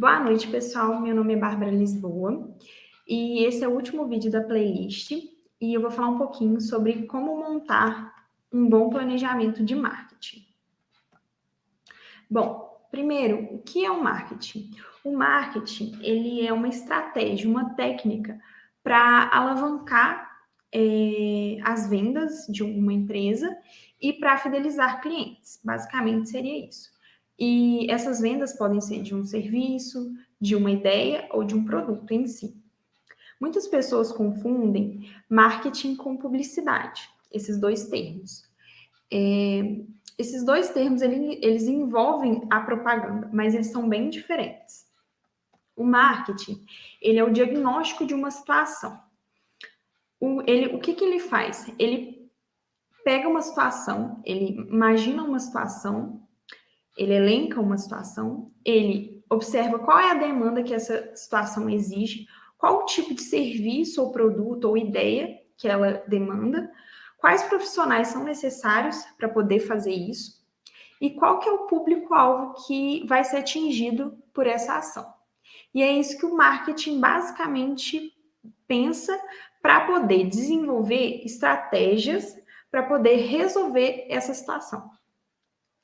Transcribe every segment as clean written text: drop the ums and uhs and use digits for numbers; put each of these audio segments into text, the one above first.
Boa noite, pessoal. Meu nome é Bárbara Lisboa e esse é o último vídeo da playlist e eu vou falar um pouquinho sobre como montar um bom planejamento de marketing. Bom, primeiro, o que é o marketing? O marketing, ele é uma estratégia, uma técnica para alavancar as vendas de uma empresa e para fidelizar clientes. Basicamente seria isso. E essas vendas podem ser de um serviço, de uma ideia ou de um produto em si. Muitas pessoas confundem marketing com publicidade, esses dois termos. Esses dois termos, eles envolvem a propaganda, mas eles são bem diferentes. O marketing, ele é o diagnóstico de uma situação. O que ele faz? Ele pega uma situação, ele imagina uma situação, ele elenca uma situação, ele observa qual é a demanda que essa situação exige, qual o tipo de serviço ou produto ou ideia que ela demanda, quais profissionais são necessários para poder fazer isso e qual que é o público-alvo que vai ser atingido por essa ação. E é isso que o marketing basicamente pensa para poder desenvolver estratégias para poder resolver essa situação.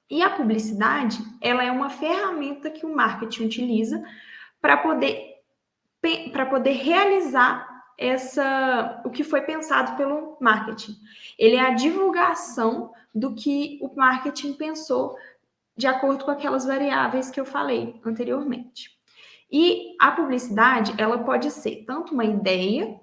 E a publicidade, ela é uma ferramenta que o marketing utiliza para poder realizar o que foi pensado pelo marketing. Ele é a divulgação do que o marketing pensou de acordo com aquelas variáveis que eu falei anteriormente. E a publicidade, ela pode ser tanto uma ideia,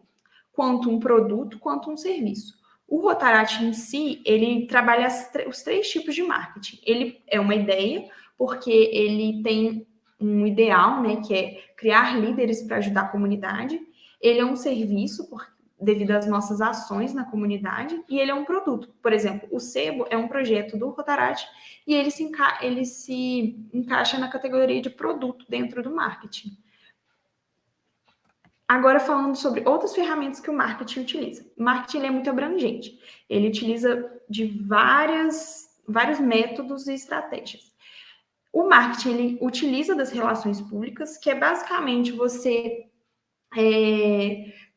quanto um produto, quanto um serviço. O Rotaract em si, ele trabalha os três tipos de marketing. Ele é uma ideia, porque ele tem um ideal, né, que é criar líderes para ajudar a comunidade. Ele é um serviço, devido às nossas ações na comunidade, e ele é um produto. Por exemplo, o Sebo é um projeto do Rotaract e ele se encaixa na categoria de produto dentro do marketing. Agora, falando sobre outras ferramentas que o marketing utiliza. O marketing ele é muito abrangente. Ele utiliza de vários métodos e estratégias. O marketing ele utiliza das relações públicas, que é basicamente você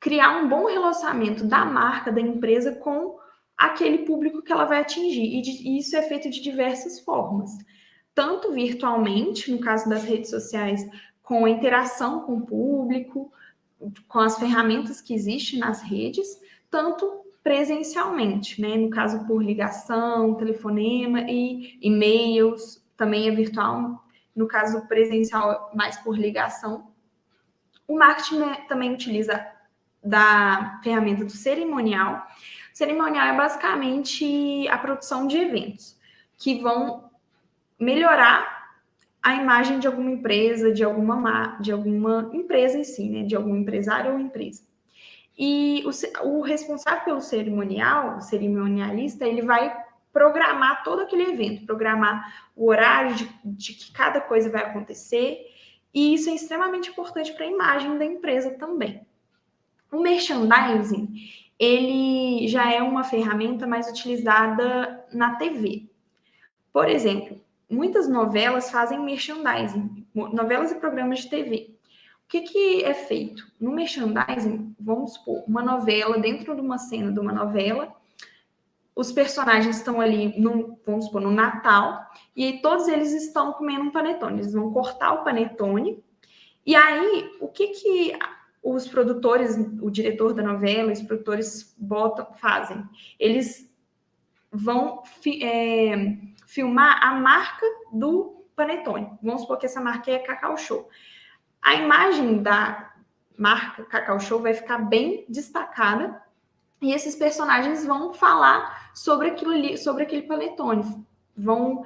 criar um bom relacionamento da marca, da empresa, com aquele público que ela vai atingir. E isso é feito de diversas formas. Tanto virtualmente, no caso das redes sociais, com a interação com o público, com as ferramentas que existem nas redes, tanto presencialmente, né? No caso, por ligação, telefonema e e-mails, também é virtual. No caso presencial, mais por ligação. O marketing, né, também utiliza da ferramenta do cerimonial. O cerimonial é basicamente a produção de eventos que vão melhorar a imagem de alguma empresa, de alguma empresa em si, né? De algum empresário ou empresa. E o responsável pelo cerimonial, o cerimonialista, ele vai programar todo aquele evento, programar o horário de que cada coisa vai acontecer, e isso é extremamente importante para a imagem da empresa também. O merchandising, ele já é uma ferramenta mais utilizada na TV. Por exemplo, muitas novelas fazem merchandising, novelas e programas de TV. O que é feito? No merchandising, vamos supor, uma novela, dentro de uma cena de uma novela, os personagens estão ali, vamos supor, no Natal, e todos eles estão comendo um panetone. Eles vão cortar o panetone, e aí, o que os produtores, o diretor da novela, os produtores fazem? Eles vão filmar a marca do panetone. Vamos supor que essa marca é Cacau Show. A imagem da marca Cacau Show vai ficar bem destacada e esses personagens vão falar sobre aquilo ali, sobre aquele panetone. Vão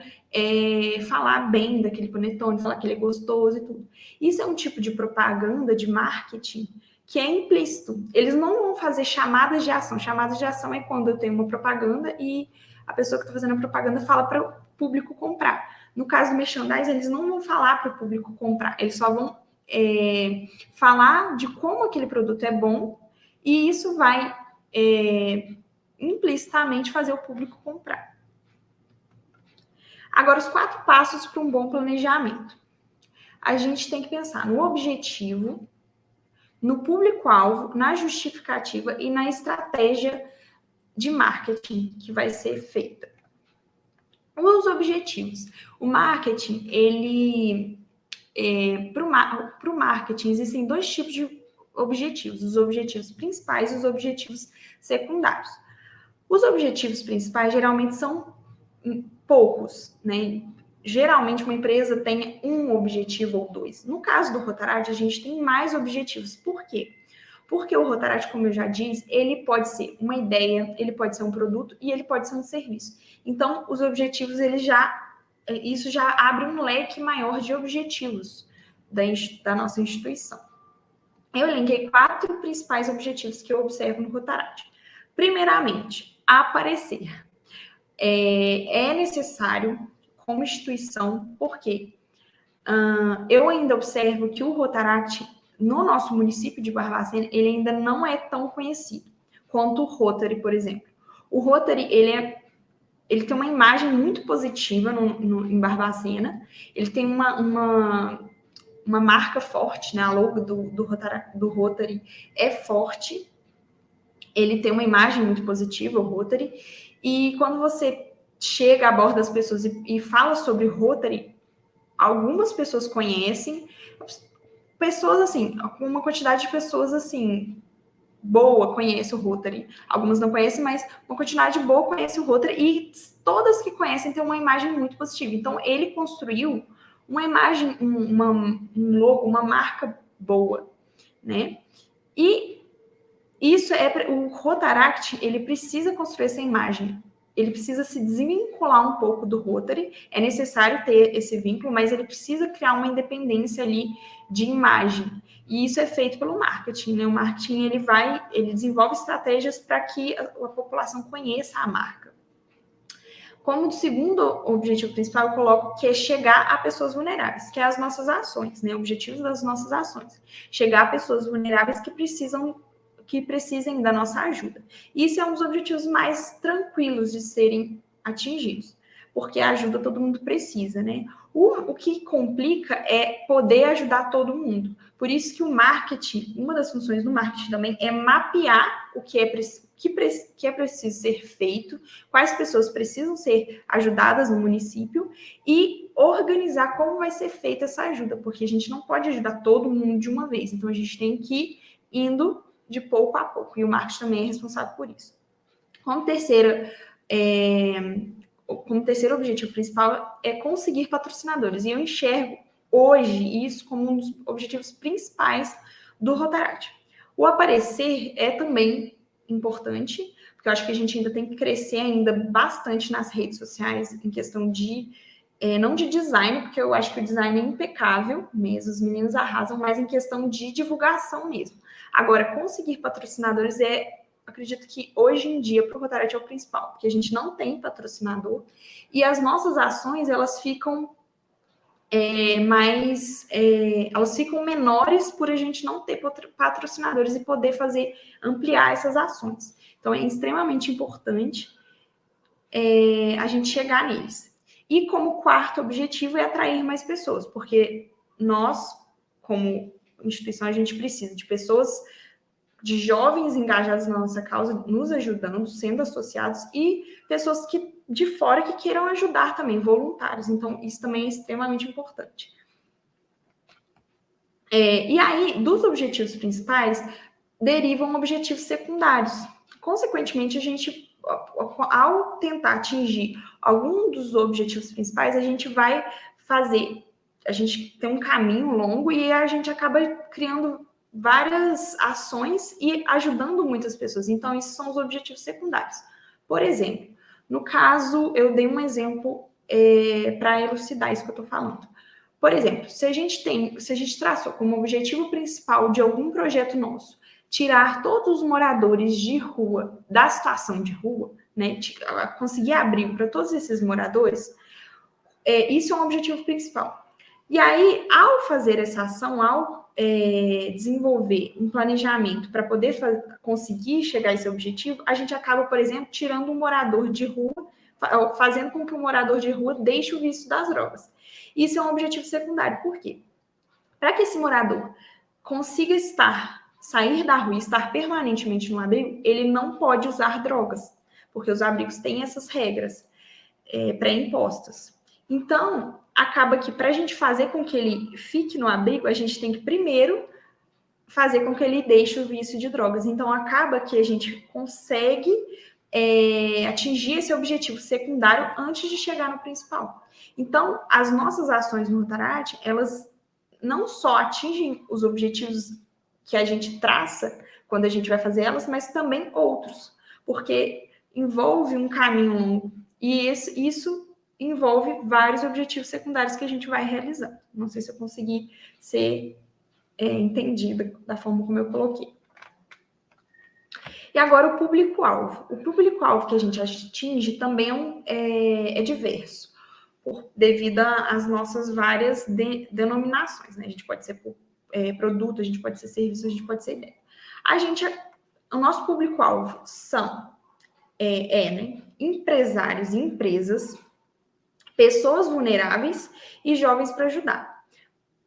falar bem daquele panetone, falar que ele é gostoso e tudo. Isso é um tipo de propaganda, de marketing, que é implícito. Eles não vão fazer chamadas de ação. Chamadas de ação é quando eu tenho uma propaganda e a pessoa que está fazendo a propaganda fala para o público comprar. No caso do merchandising, eles não vão falar para o público comprar. Eles só vão falar de como aquele produto é bom e isso vai implicitamente fazer o público comprar. Agora, os 4 passos para um bom planejamento. a gente tem que pensar no objetivo, no público-alvo, na justificativa e na estratégia de marketing que vai ser feita. Os objetivos. O marketing, para o marketing, existem dois tipos de objetivos: os objetivos principais e os objetivos secundários. Os objetivos principais geralmente são poucos, né? Geralmente uma empresa tem um objetivo ou dois. No caso do Rotaract, a gente tem mais objetivos. Por quê? Porque o Rotaract, como eu já disse, ele pode ser uma ideia, ele pode ser um produto e ele pode ser um serviço. Então, os objetivos, isso já abre um leque maior de objetivos da nossa instituição. Eu elenquei 4 principais objetivos que eu observo no Rotaract. Primeiramente, aparecer. É necessário, como instituição, porque eu ainda observo que o Rotaract, no nosso município de Barbacena, ele ainda não é tão conhecido quanto o Rotary, por exemplo. O Rotary, ele tem uma imagem muito positiva em Barbacena, ele tem uma marca forte, né? A logo do Rotary é forte, ele tem uma imagem muito positiva, o Rotary, e quando você chega, aborda as pessoas e fala sobre Rotary, algumas pessoas conhecem, pessoas assim, uma quantidade de pessoas assim, boa conhece o Rotary. Algumas não conhecem, mas uma quantidade boa conhece o Rotary e todas que conhecem têm uma imagem muito positiva. Então, ele construiu uma imagem, um logo, uma marca boa, né? E isso o Rotaract, ele precisa construir essa imagem. Ele precisa se desvincular um pouco do Rotary. É necessário ter esse vínculo, mas ele precisa criar uma independência ali de imagem. E isso é feito pelo marketing, né? O marketing, ele desenvolve estratégias para que a população conheça a marca. Como segundo objetivo principal, eu coloco que é chegar a pessoas vulneráveis, que é as nossas ações, né? Objetivos das nossas ações. Chegar a pessoas vulneráveis que precisem da nossa ajuda. Isso é um dos objetivos mais tranquilos de serem atingidos, porque a ajuda todo mundo precisa, né? O que complica é poder ajudar todo mundo. Por isso que o marketing, uma das funções do marketing também é mapear o que é preciso ser feito, quais pessoas precisam ser ajudadas no município e organizar como vai ser feita essa ajuda, porque a gente não pode ajudar todo mundo de uma vez. Então, a gente tem que ir indo de pouco a pouco, e o marketing também é responsável por isso. Como terceiro objetivo principal é conseguir patrocinadores, e eu enxergo hoje isso como um dos objetivos principais do Rotaract. O aparecer é também importante, porque eu acho que a gente ainda tem que crescer ainda bastante nas redes sociais, em questão de não de design, porque eu acho que o design é impecável mesmo, os meninos arrasam, mas em questão de divulgação mesmo. Agora, conseguir patrocinadores acredito que hoje em dia para o Rotaract é o principal, porque a gente não tem patrocinador e as nossas ações, elas ficam elas ficam menores por a gente não ter patrocinadores e poder ampliar essas ações. Então, é extremamente importante a gente chegar neles. E como quarto objetivo é atrair mais pessoas, porque nós, como instituição, a gente precisa de pessoas, de jovens engajados na nossa causa, nos ajudando, sendo associados, e pessoas de fora que queiram ajudar também, voluntários. Então, isso também é extremamente importante. E aí, dos objetivos principais, derivam objetivos secundários. Consequentemente, a gente, ao tentar atingir algum dos objetivos principais, a gente tem um caminho longo e a gente acaba criando várias ações e ajudando muitas pessoas. Então, esses são os objetivos secundários. Por exemplo, no caso, eu dei um exemplo para elucidar isso que eu estou falando. Por exemplo, se a gente traçou como objetivo principal de algum projeto nosso tirar todos os moradores de rua da situação de rua, né, conseguir abrigo para todos esses moradores, isso é um objetivo principal. E aí, ao fazer essa ação, ao desenvolver um planejamento para poder conseguir chegar a esse objetivo, a gente acaba, por exemplo, tirando um morador de rua, fazendo com que o morador de rua deixe o vício das drogas. Isso é um objetivo secundário. Por quê? Para que esse morador consiga sair da rua e estar permanentemente no abrigo, ele não pode usar drogas, porque os abrigos têm essas regras pré-impostas. Então, acaba que para a gente fazer com que ele fique no abrigo, a gente tem que primeiro fazer com que ele deixe o vício de drogas. Então, acaba que a gente consegue atingir esse objetivo secundário antes de chegar no principal. Então, as nossas ações no Rotaract, elas não só atingem os objetivos que a gente traça quando a gente vai fazer elas, mas também outros, porque envolve um caminho longo e isso envolve vários objetivos secundários que a gente vai realizar. Não sei se eu consegui ser entendida da forma como eu coloquei. E agora o público-alvo. O público-alvo que a gente atinge também é diverso, devido às nossas várias denominações, né? A gente pode ser por produto, a gente pode ser serviço, a gente pode ser ideia. O nosso público-alvo são né, empresários e empresas, pessoas vulneráveis e jovens para ajudar.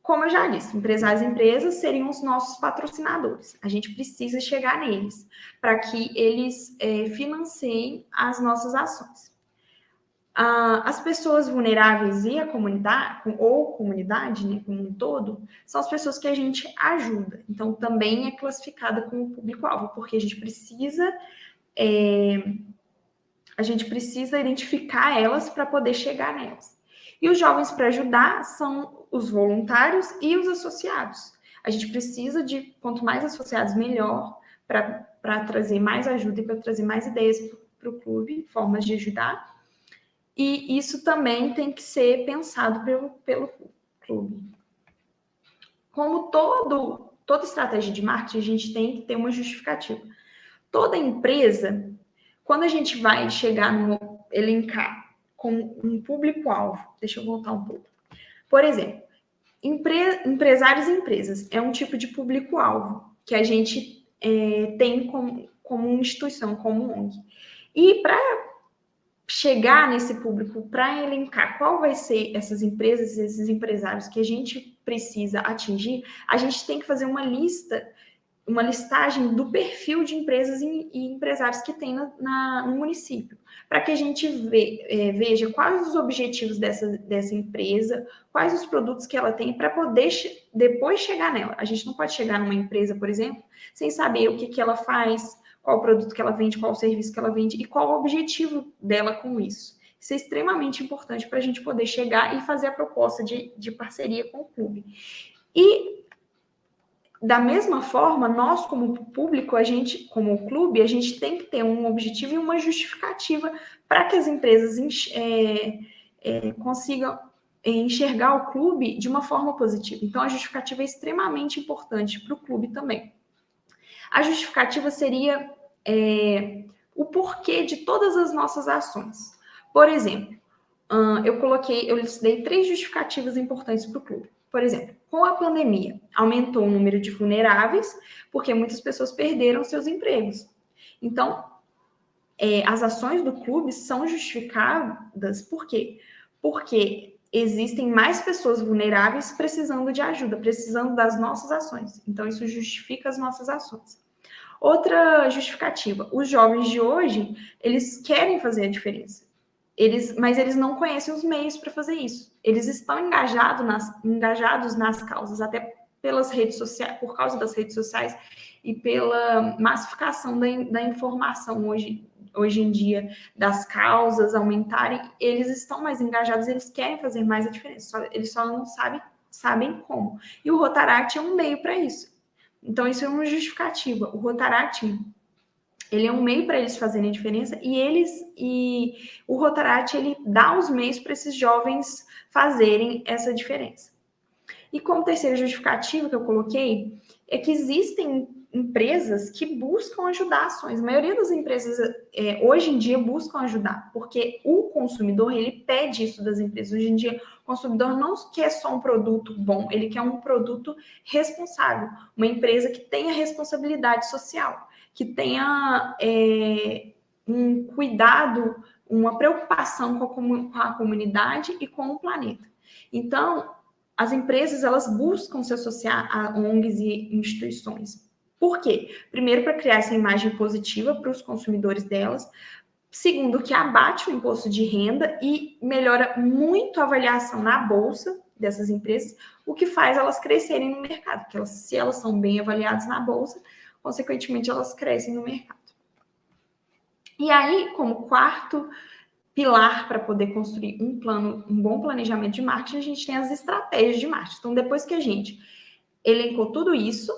Como eu já disse, empresários e empresas seriam os nossos patrocinadores. A gente precisa chegar neles para que eles financiem as nossas ações. As pessoas vulneráveis e a comunidade, ou comunidade, né, como um todo, são as pessoas que a gente ajuda. Então, também é classificada como público-alvo, porque a gente precisa identificar elas para poder chegar nelas. E os jovens para ajudar são os voluntários e os associados. A gente precisa de, quanto mais associados, melhor, para trazer mais ajuda e para trazer mais ideias para o clube, formas de ajudar. E isso também tem que ser pensado pelo clube. Como toda estratégia de marketing, a gente tem que ter uma justificativa. Toda empresa, quando a gente vai chegar no elencar com um público-alvo, deixa eu voltar um pouco. Por exemplo, empresários e empresas é um tipo de público-alvo que a gente tem como instituição, como ONG. E para chegar nesse público, para elencar qual vai ser essas empresas, esses empresários que a gente precisa atingir, a gente tem que fazer uma listagem do perfil de empresas e empresários que tem no município, para que a gente veja quais os objetivos dessa empresa, quais os produtos que ela tem, para poder depois chegar nela. A gente não pode chegar numa empresa, por exemplo, sem saber o que ela faz, qual o produto que ela vende, qual o serviço que ela vende e qual o objetivo dela com isso. Isso é extremamente importante para a gente poder chegar e fazer a proposta de parceria com o clube. E da mesma forma, nós como público, como clube, a gente tem que ter um objetivo e uma justificativa para que as empresas consigam enxergar o clube de uma forma positiva. Então, a justificativa é extremamente importante para o clube também. A justificativa seria o porquê de todas as nossas ações. Por exemplo, eu listei 3 justificativas importantes para o clube. Por exemplo, com a pandemia, aumentou o número de vulneráveis, porque muitas pessoas perderam seus empregos. Então, as ações do clube são justificadas por quê? Porque existem mais pessoas vulneráveis precisando de ajuda, precisando das nossas ações. Então, isso justifica as nossas ações. Outra justificativa, os jovens de hoje, eles querem fazer a diferença. Mas eles não conhecem os meios para fazer isso. Eles estão engajados nas causas, até pelas redes sociais, por causa das redes sociais e pela massificação da informação hoje em dia, das causas aumentarem, eles estão mais engajados, eles querem fazer mais a diferença, eles só não sabem como. E o Rotaract é um meio para isso. Então, isso é uma justificativa. O Rotaract, ele é um meio para eles fazerem a diferença e o Rotaract, ele dá os meios para esses jovens fazerem essa diferença. E como terceira justificativa que eu coloquei, é que existem empresas que buscam ajudar ações. A maioria das empresas hoje em dia buscam ajudar, porque o consumidor, ele pede isso das empresas. Hoje em dia, o consumidor não quer só um produto bom, ele quer um produto responsável, uma empresa que tenha responsabilidade social, que tenha um cuidado, uma preocupação com a comunidade e com o planeta. Então, as empresas, elas buscam se associar a ONGs e instituições. Por quê? Primeiro, para criar essa imagem positiva para os consumidores delas. Segundo, que abate o imposto de renda e melhora muito a avaliação na bolsa dessas empresas, o que faz elas crescerem no mercado. Porque elas, se elas são bem avaliadas na bolsa, consequentemente, elas crescem no mercado. E aí, como quarto pilar para poder construir um bom planejamento de marketing, a gente tem as estratégias de marketing. Então, depois que a gente elencou tudo isso,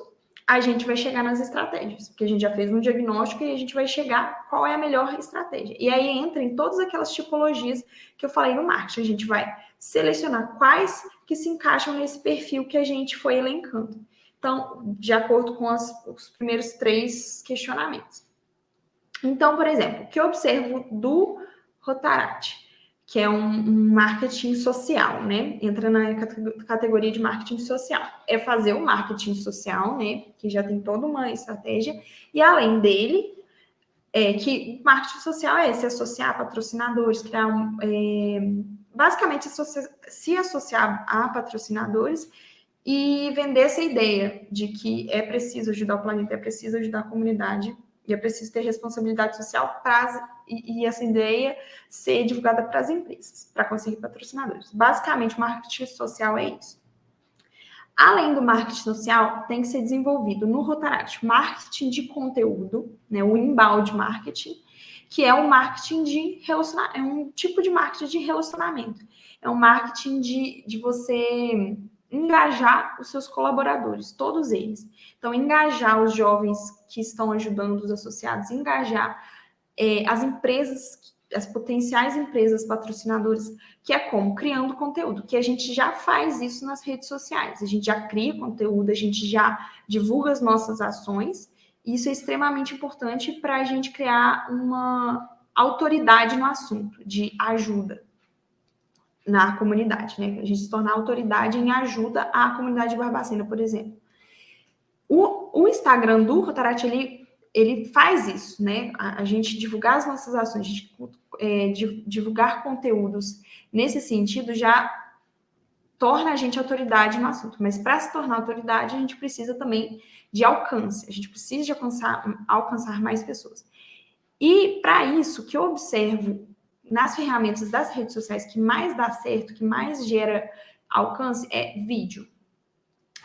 a gente vai chegar nas estratégias, porque a gente já fez um diagnóstico e a gente vai chegar qual é a melhor estratégia. E aí entra em todas aquelas tipologias que eu falei no marketing. A gente vai selecionar quais que se encaixam nesse perfil que a gente foi elencando. Então, de acordo com os primeiros 3 questionamentos. Então, por exemplo, o que eu observo do Rotaract, que é um marketing social, né? Entra na categoria de marketing social. É fazer o marketing social, né? Que já tem toda uma estratégia. E além dele, que marketing social é se associar a patrocinadores, criar basicamente se associar a patrocinadores e vender essa ideia de que é preciso ajudar o planeta, é preciso ajudar a comunidade e é preciso ter responsabilidade social e essa ideia ser divulgada para as empresas, para conseguir patrocinadores. Basicamente, o marketing social é isso. Além do marketing social, tem que ser desenvolvido no Rotaract marketing de conteúdo, né, o inbound marketing, que é o marketing de relacionamento, é um tipo de marketing de relacionamento. É um marketing de você engajar os seus colaboradores, todos eles. Então, engajar os jovens que estão ajudando os associados, engajar as empresas, as potenciais empresas patrocinadoras, que é como? Criando conteúdo, que a gente já faz isso nas redes sociais. A gente já cria conteúdo, a gente já divulga as nossas ações. Isso é extremamente importante para a gente criar uma autoridade no assunto de ajuda na comunidade, né? A gente se tornar autoridade em ajuda à comunidade de Barbacena, por exemplo. O Instagram do Rotaract, ele faz isso, né? A gente divulgar as nossas ações, divulgar conteúdos nesse sentido já torna a gente autoridade no assunto. Mas para se tornar autoridade, a gente precisa também de alcance. A gente precisa de alcançar mais pessoas. E para isso, o que eu observo nas ferramentas das redes sociais que mais dá certo, que mais gera alcance, é vídeo.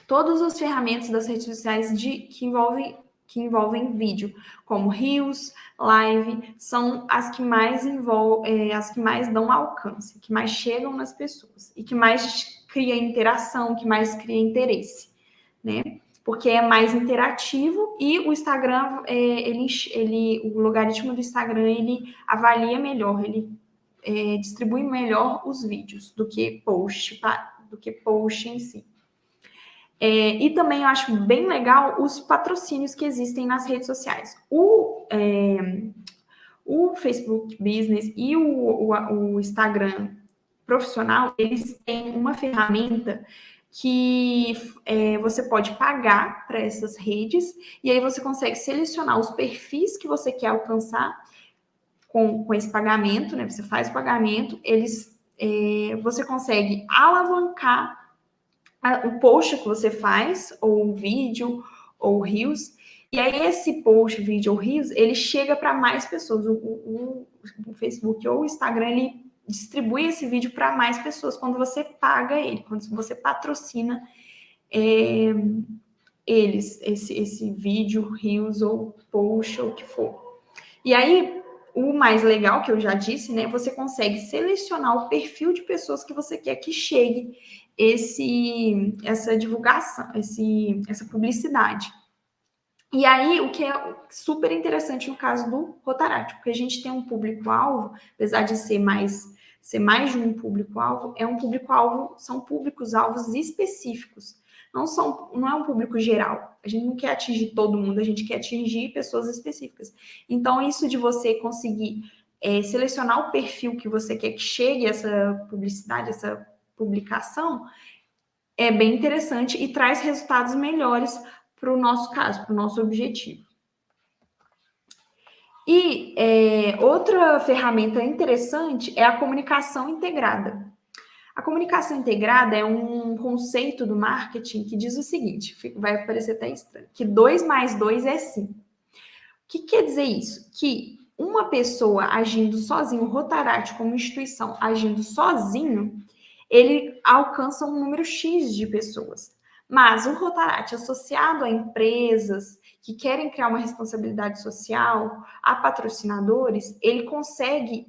Todas as ferramentas das redes sociais que envolvem vídeo, como Reels, Live, são as que mais as que mais dão alcance, que mais chegam nas pessoas e que mais cria interação, que mais cria interesse, né? Porque é mais interativo e o Instagram, o logaritmo do Instagram, ele avalia melhor, ele distribui melhor os vídeos do que post em si. E também eu acho bem legal os patrocínios que existem nas redes sociais. O Facebook Business e o Instagram profissional, eles têm uma ferramenta que você pode pagar para essas redes e aí você consegue selecionar os perfis que você quer alcançar com esse pagamento, né? Você faz o pagamento, você consegue alavancar o post que você faz, ou um vídeo, ou Reels, e aí esse post, vídeo ou Reels, ele chega para mais pessoas. O Facebook ou o Instagram, ele distribui esse vídeo para mais pessoas quando você paga ele, quando você patrocina esse vídeo, Reels ou post, ou o que for. E aí, o mais legal, que eu já disse, né? Você consegue selecionar o perfil de pessoas que você quer que chegue essa divulgação, essa publicidade. E aí, o que é super interessante no caso do Rotaract, porque a gente tem um público-alvo, apesar de ser mais de um público-alvo, são públicos-alvos específicos. Não é um público geral. A gente não quer atingir todo mundo, a gente quer atingir pessoas específicas. Então, isso de você conseguir selecionar o perfil que você quer que chegue essa publicidade, essa publicação, é bem interessante e traz resultados melhores para o nosso caso, para o nosso objetivo. E outra ferramenta interessante é a comunicação integrada. A comunicação integrada é um conceito do marketing que diz o seguinte, vai parecer até estranho, que 2 mais 2 é 5. O que quer dizer isso? Que uma pessoa agindo sozinho, o Rotaract como instituição agindo sozinho, ele alcança um número X de pessoas. Mas o Rotaract associado a empresas que querem criar uma responsabilidade social, a patrocinadores, ele consegue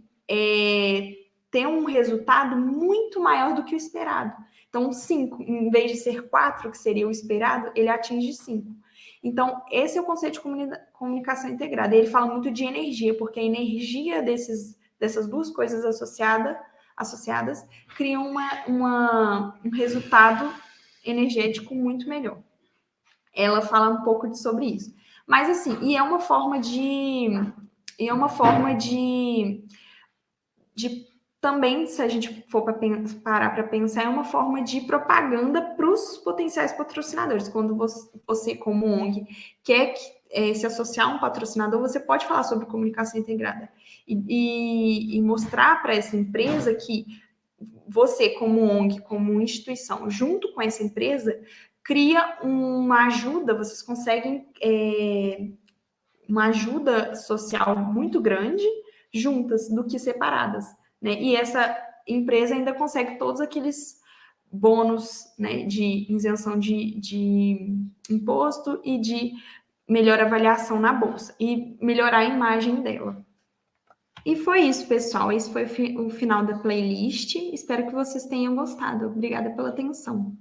ter um resultado muito maior do que o esperado. Então, 5, em vez de ser 4, que seria o esperado, ele atinge 5. Então, esse é o conceito de comunicação integrada. Ele fala muito de energia, porque a energia dessas duas coisas associadas criam um resultado energético muito melhor. Ela fala um pouco sobre isso. Mas, assim, e é uma forma de também, se a gente for parar para pensar, é uma forma de propaganda para os potenciais patrocinadores. Quando você, como ONG, quer se associar a um patrocinador, você pode falar sobre comunicação integrada e mostrar para essa empresa que você, como ONG, como instituição, junto com essa empresa, cria uma ajuda, vocês conseguem uma ajuda social muito grande juntas do que separadas, né? E essa empresa ainda consegue todos aqueles bônus, né, de isenção de imposto e de melhor avaliação na bolsa e melhorar a imagem dela. E foi isso, pessoal. Esse foi o final da playlist. Espero que vocês tenham gostado. Obrigada pela atenção.